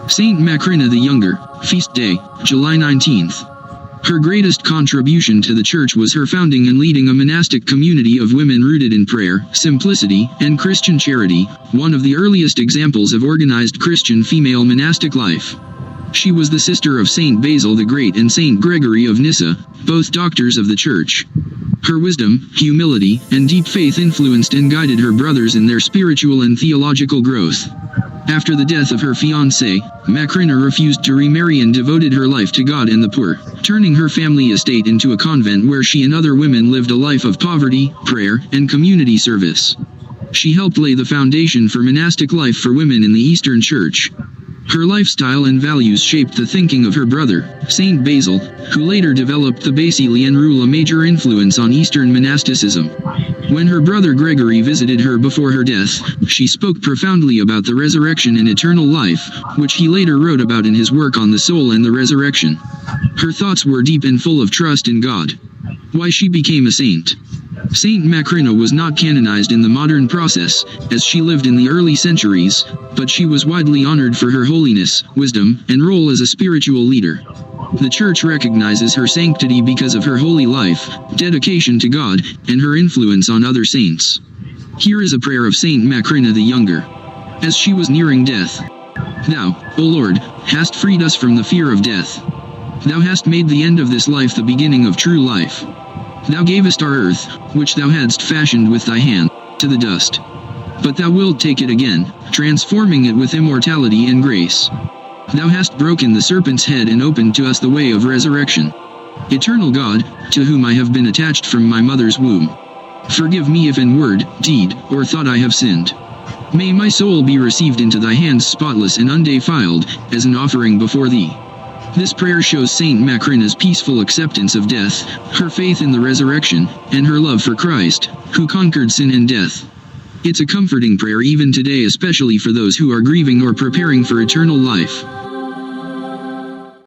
Saint Macrina the Younger, Feast Day, July 19th. Her greatest contribution to the Church was her founding and leading a monastic community of women rooted in prayer, simplicity, and Christian charity, one of the earliest examples of organized Christian female monastic life. She was the sister of Saint Basil the Great and Saint Gregory of Nyssa, both doctors of the Church. Her wisdom, humility, and deep faith influenced and guided her brothers in their spiritual and theological growth. After the death of her fiancé, Macrina refused to remarry and devoted her life to God and the poor, turning her family estate into a convent where she and other women lived a life of poverty, prayer, and community service. She helped lay the foundation for monastic life for women in the Eastern Church. Her lifestyle and values shaped the thinking of her brother, Saint Basil, who later developed the Basilian rule, a major influence on Eastern monasticism. When her brother Gregory visited her before her death, she spoke profoundly about the resurrection and eternal life, which he later wrote about in his work on the soul and the resurrection. Her thoughts were deep and full of trust in God. Why she became a saint. Saint Macrina was not canonized in the modern process, as she lived in the early centuries, but she was widely honored for her holiness, wisdom, and role as a spiritual leader. The Church recognizes her sanctity because of her holy life, dedication to God, and her influence on other saints. Here is a prayer of Saint Macrina the Younger. As she was nearing death. Thou, O Lord, hast freed us from the fear of death. Thou hast made the end of this life the beginning of true life. Thou gavest our earth, which thou hadst fashioned with thy hand, to the dust. But thou wilt take it again, transforming it with immortality and grace. Thou hast broken the serpent's head and opened to us the way of resurrection. Eternal God, to whom I have been attached from my mother's womb. Forgive me if in word, deed, or thought I have sinned. May my soul be received into thy hands spotless and undefiled, as an offering before thee. This prayer shows Saint Macrina's peaceful acceptance of death, her faith in the resurrection, and her love for Christ, who conquered sin and death. It's a comforting prayer even today, especially for those who are grieving or preparing for eternal life.